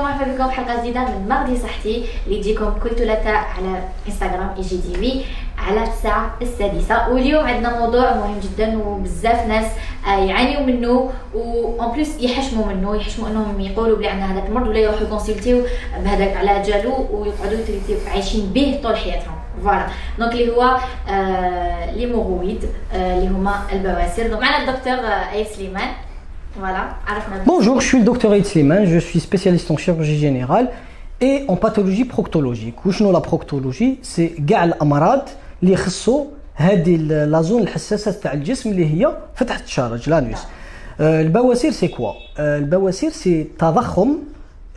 ومرحبا بكم في حلقه جديده من مغدي صحتي اللي تجيكم كل ثلاثاء على انستغرام اي جي تي في على الساعه السادسه. واليوم عندنا موضوع مهم جدا وبزاف ناس يعانيوا منه وان بليس يحشموا انهم يقولوا بلي عندنا هذاك المرض ولا يروحوا يكونسلتيو بهذاك على جالو ويقعدوا عايشين به طول حياتهم. فوالا دونك اللي هو لي موغويد اللي هما البواسير. دونك معنا الدكتور اياد سليمان. Voilà, bonjour, je suis le docteur Aïd Slimane, je suis spécialiste en chirurgie générale et en pathologie proctologique. وشنو la proctologie؟ c'est كاع الامراض اللي يخصوا هذه لا زون الحساسه تاع الجسم اللي هي فتحه الشرج لانوس. البواسير سي كوا؟ البواسير سي تضخم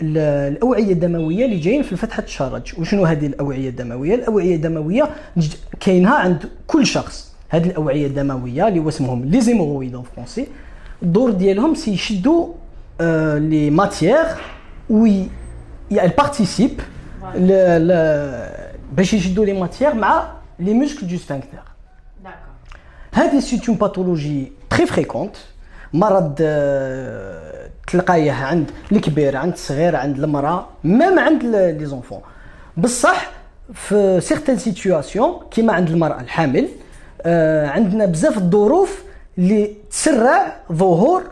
الاوعيه الدمويه اللي جايين في فتحه الشرج. وشنو هذه الاوعيه الدمويه؟ الاوعيه الدمويه كاينها عند كل شخص. هذه الاوعيه الدمويه اللي هو اسمهم لي زيمورويد ان فرونسي، الدور ديالهم سي يشدوا لي ماتيير وي بارتيسيب باش يشدوا لي ماتيير مع لي موسكل دو سفنكتر. هذه سي اون باثولوجي تري فريكونت، مرض تلقايه عند الكبير، عند الصغير، عند المراه، ميم عند لي زونفون. بصح في سيغتان سيتوياسيون كيما عند المراه الحامل عندنا بزاف الظروف اللي تسرع ظهور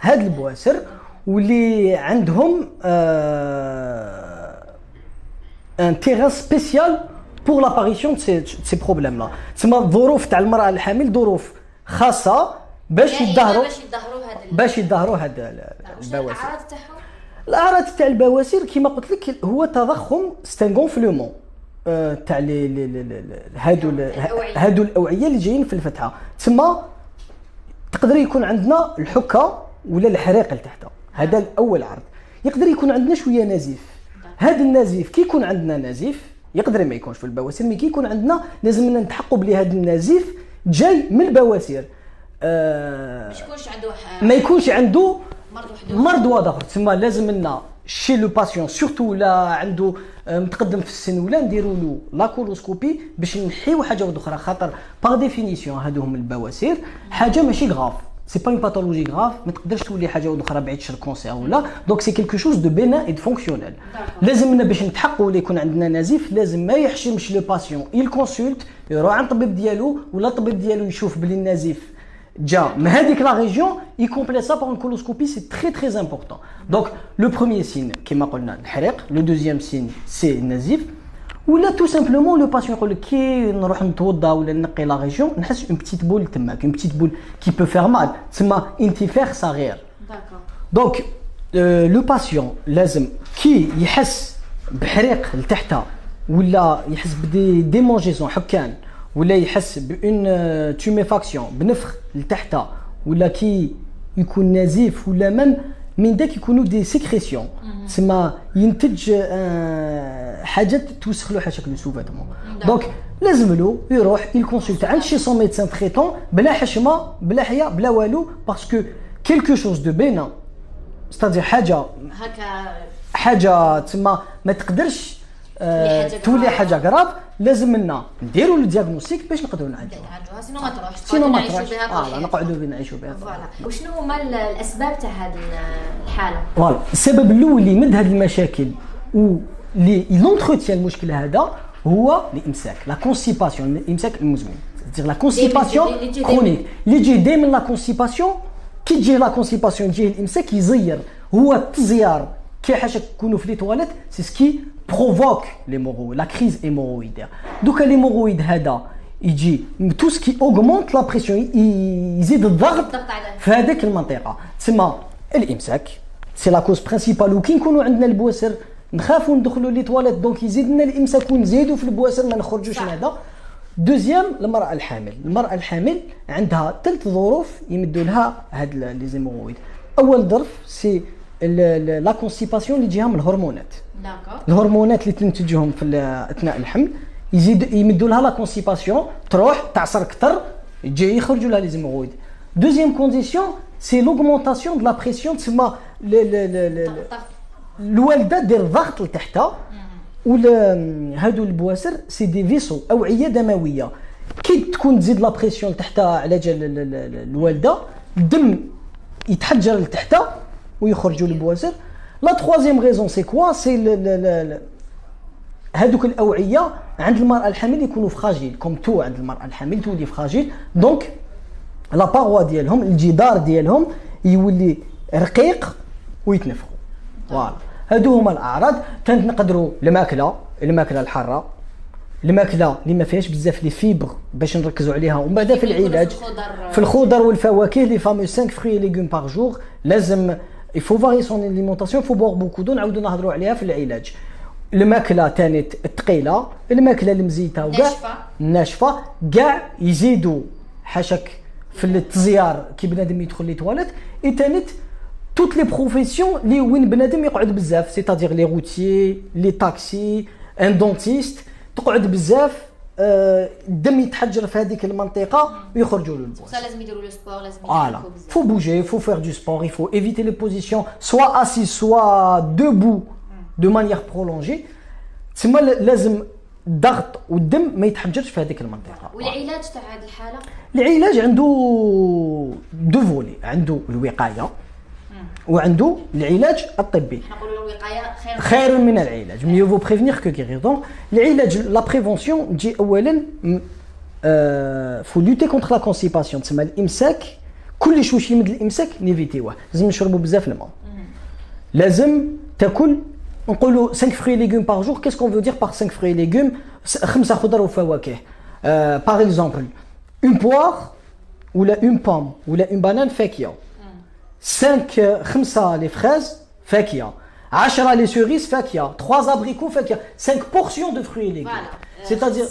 هاد البواسر واللي عندهم ان تيغان سبيسيال بور لاباريسيون دو سي بروبليم لا. تسمى الظروف تاع المراه الحامل ظروف خاصه باش يظهروا هاد البواسر. الاعراض تاع البواسير كما قلت لك هو تضخم ستانغونفلومون تاع هادو الاوعيه اللي جايين في الفتحه. تسمى تقدر يكون عندنا الحكه ولا الحريق لتحتها، هذا الاول عرض. يقدر يكون عندنا شويه نزيف. هذا النزيف كي يكون عندنا نزيف يقدر ما يكونش في البواسير، مي كي يكون عندنا لازمنا نتحقق بلي هذا النزيف جاي من البواسير. ما يكونش عنده مرض واضح. تسمى لازمنا شي لو باسيون سورتو ولا عنده متقدم في السن ولا نديروا له لا كولوسكوبي باش نحيو حاجه اخرى، خاطر باغ ديفينيسيون هادو هم البواسير حاجه ماشي غاف، سي با اون باثولوجي غاف، ما تقدرش تولي حاجه اخرى بعيد شر كونسير ولا. دونك سي كيلكو شوز دو بينان اي دو فونكسيونيل. لازمنا باش نتحققوا ولا يكون عندنا نزيف لازم ما يحشمش لو باسيون، يل كونسولت يروح عند الطبيب ديالو ولا الطبيب ديالو يشوف بلي النزيف جا من هذيك لا ريجيون يكومبلي سا بار اون كولوسكوبي. سي تري تري امبورطون. دونك لو بروميير سين كيما قلنا الحريق، لو دوزيام سين سي النزيف، ولا تو سامبلومون لو باسيون يقول لك كي نروح نتوضا ولا نقي لا ريجيون نحس اون بتيت بول تماك، اون بتيت بول كي بو فير مال، تسمى انتفاخ صغير. دونك لو باسيون لازم كي يحس بحريق لتحته ولا يحس بدي ديمونجيزون حكان ولا يحس بأون توميفاكسيون بنفخ لتحته ولا كي يكون نزيف ولا من داك يكونوا دي سيكريسيون، تسمى ينتج حاجات توسخ له حاشاك لو سوفيتمون. دونك لازم له يروح يكونسلت عند شي سون ميدسان تريتون بلا حشمه بلا حياء بلا والو، باسكو كيلكو شوز دو بينا ستادير حاجه تسمى ما تقدرش تولي حاجه غراف. لازم لنا نديروا الدياغنوستيك باش نقدروا نعالجوها، سينو ما تروحش نقعدوا نعيشوا بها. فوالا وشنو هما الاسباب تاع هذه الحاله؟ فوالا السبب الاول اللي يمد هذه المشاكل واللي لونتروتيان المشكل هذا هو الامساك، لا كونستيباسيون، الامساك المزمن، دير لا كونستيباسيون كرونيك اللي يجي دائما لا كونستيباسيون. كي تجي لا كونستيباسيون تجي الامساك يزير، هو التزيار كي حاشاك تكونوا في لي تواليت سي سكي بروفوك لي مورويد لا كريز هيمورويدير. دوكا لي مورويد هذا يجي تو سكي اوغمونت لا بريسيون، يزيد الضغط في هذيك المنطقه. تسمى الامساك سي لا كوز برينسيبال. وكي نكونوا عندنا البواسر نخافوا ندخلوا لي تواليت دونك يزيد لنا الامساك ونزيدوا في البواسر ما نخرجوش من هذا. دوزيام المراه الحامل، المراه الحامل عندها ثلاث ظروف يمدوا لها هاد لي زيمورويد. اول ظرف سي لا كونستيباسيون اللي تجيها من الهرمونات. الهرمونات اللي تنتجهم في اثناء الحمل يزيد يمدوا لها لا كونستيباسيون، تروح تعصر اكثر يجي يخرجوا لها لي زيمورويد. دوزيام كونديسيون سي لوغمونطاسيون دو لا بريسيون، تسمى الوالده دير ضغط لتحتها. ولا هادو البواسر سي دي فيسو اوعيه دمويه، كي تكون تزيد لا بريسيون لتحتها على جال الوالده الدم يتحجر لتحتها ويخرجوا البواسر. لا تروازيام ريزون سي كوا سي هذوك الاوعيه عند المراه الحامل يكونوا فراجيل كوم تو عند المراه الحامل تولي فراجيل دونك لا باغوا ديالهم الجدار ديالهم يولي رقيق ويتنفخوا فوالا هادو هما الاعراض تنقدروا الماكله الحاره الماكله اللي ما فيهاش بزاف لي فيبر باش نركزوا عليها ومن بعد في العلاج في الخضر والفواكه لي فامو 5 فري ليغوم باغ جور لازم يفو فاري سون اليمونطاسيون فو بوغ بوكو دو نعاودوا نهضروا عليها في العلاج الماكله ثاني الثقيله الماكله المزيته وكاع الناشفه كاع يزيدوا حاشاك في التزيار كي بنادم يدخل لي تواليت اي ثاني توت لي بروفيسيون لي وين بنادم يقعد بزاف سيتادير لي روتيي لي تاكسي ان دونتيست تقعد بزاف الدم يتحجر في هذيك المنطقه ويخرجوا له البواس لازم يديروا لو سبور لازم يحركوا بزاف فو بوجي فو فير دو سبور il faut éviter les positions soit assis soit debout de manière prolongée تسمى لازم الضغط والدم ما يتحجرش في هذيك المنطقه والعلاج تاع هذه الحاله العلاج عنده دو فولي عنده الوقايه وعنده العلاج الطبي نقولوا الوقايه خير من العلاج ميو فو بريفينير كو غيرير دونك العلاج لا بريفونسيون تجي اولا فو لوتي كونتر لا كونستيباسيون تسمى الامساك كل شويه يمد الامساك نيفيتيوه لازم نشربوا بزاف الماء لازم تاكل نقولوا 5 فري ليغوم باغ جور كيس كون فو دير باغ 5 فري ليغوم 5 خضر وفواكه باغ اكزومبل اون بوار ولا اون بوم ولا اون بانان فاكهه 5 لي فريز فاكهه 10 لي سوريس فاكهه 3 ابريكو فاكهه 5 بورسيون دو فري ليغوم سيتادير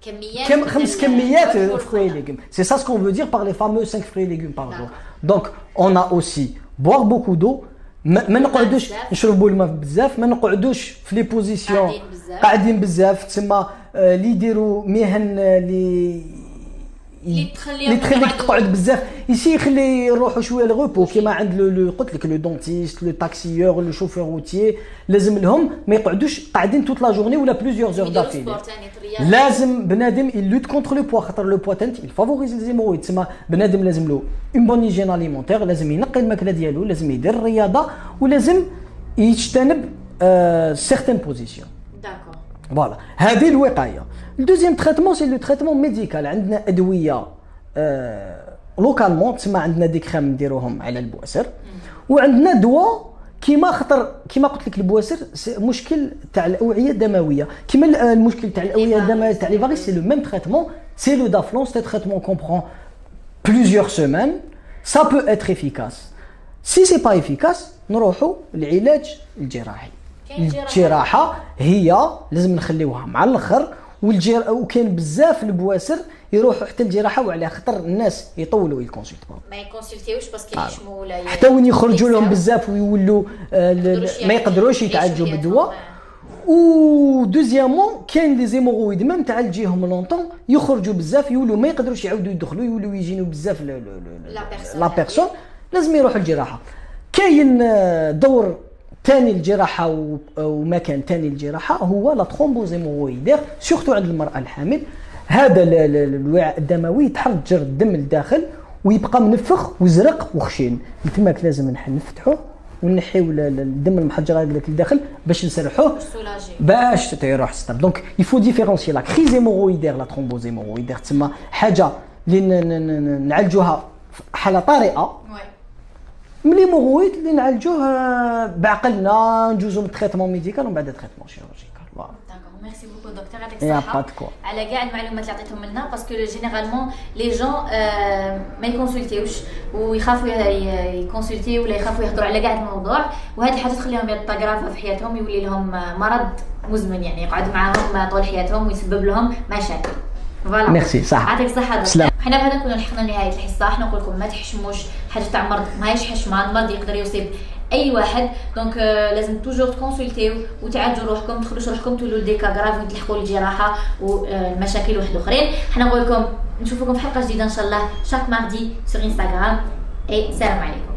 كميات 5 كميات فري ليغوم سي سا سكون فو دير باغ لي فامو 5 فري ليغوم باغ جور دونك اون ا اوسي بوار بوكو دو ما نقعدوش نشربوا الماء بزاف ما نقعدوش في لي بوزيسيون قاعدين بزاف تسمى اللي يديروا مهن اللي تخليك تقعد بزاف يخلي يروحوا شويه لغوبو كيما عند قلت لك لو دونتيست لو تاكسيور لو شوفور روتيي لازم لهم ما يقعدوش قاعدين توت لا جورني ولا بليزيور زور دافيلي لازم بنادم يلوت كونتر لو بوا خاطر لو بوا تانتي الفافوريزي زيمورويد تسمى بنادم لازم له اون بون هيجين اليمونتير لازم ينقي الماكله ديالو لازم يدير الرياضه ولازم يجتنب سيغتان بوزيسيون داكور فوالا هذه الوقايه الدوزيام تريتمون سي لو تريتمون ميديكال عندنا ادويه لوكالمون تسمى عندنا دي كريم نديروهم على البواسر وعندنا دواء كيما خطر كيما قلت لك البواسر مشكل تاع الاوعيه الدمويه كيما المشكل تاع الاوعيه الدمويه تاع لي فاريس سي لو ميم تريتمون سي لو دافلون سي تريتمون كومبرون plusieurs semaines ça peut être efficace si c'est pas efficace نروحوا للعلاج الجراحي الجراحه هي لازم نخليوها مع الاخر وكاين بزاف البواسر يروحوا حتى الجراحه وعلى خطر الناس يطولوا يكونسلطوا ما يكونسلتيوش باسكو يحشموا ولا حتى وين يخرجوا لهم بزاف ويولوا ما يقدروش يتعالجوا بالدواء و دوزيامون كاين لي زيمورويد ميم تعالجيهم لونطون يخرجوا بزاف يولوا ما يقدروش يعاودوا يدخلوا يولوا يجينوا بزاف لا بيرسون لازم يروحوا الجراحه كاين دور ثاني الجراحه ومكان ثاني الجراحه هو لا ترومبوزيمورويدير سورتو عند المراه الحامل هذا الوعاء الدموي يتحجر الدم لداخل ويبقى منفخ وزرق وخشين تماك لازم نفتحوه ونحيو الدم المحجر هذاك لداخل باش نسرحوه باش تيروح ستاب دونك يفو ديفيرونسي لا كريزيمورويدير لا ترومبوزيمورويدير تسمى حاجه اللي نعالجوها حاله طارئه ملي مورويد اللي نعالجوه بعقلنا ندوزو من تريتمون ميديكال ومن بعد تريتمون شيروجيكال فوالا داكور ميرسي بوكو دكتور يعطيك الصحه على كاع المعلومات اللي عطيتهم لنا باسكو جينيرالمون لي جون ما يكونسلتيوش ويخافوا يكونسلتيو ولا يخافوا يهضروا على كاع الموضوع وهذه حاجه تخليهم يطقرافوا في حياتهم يولي لهم مرض مزمن يعني يقعد معاهم طول حياتهم ويسبب لهم مشاكل فوالا ميرسي صح يعطيك الصحه دكتور حنا بهذا نكونوا لحقنا لنهايه الحصه حنا نقول لكم ما تحشموش حاجه تاع مرض ماهيش حشمه المرض يقدر يصيب اي واحد دونك لازم توجور تكونسلتيو وتعالجوا روحكم تخلوش روحكم تولوا ديكا غراف وتلحقوا للجراحه والمشاكل واحد اخرين حنا نقول لكم نشوفكم في حلقه جديده ان شاء الله شاك ماردي سور انستغرام اي سلام عليكم.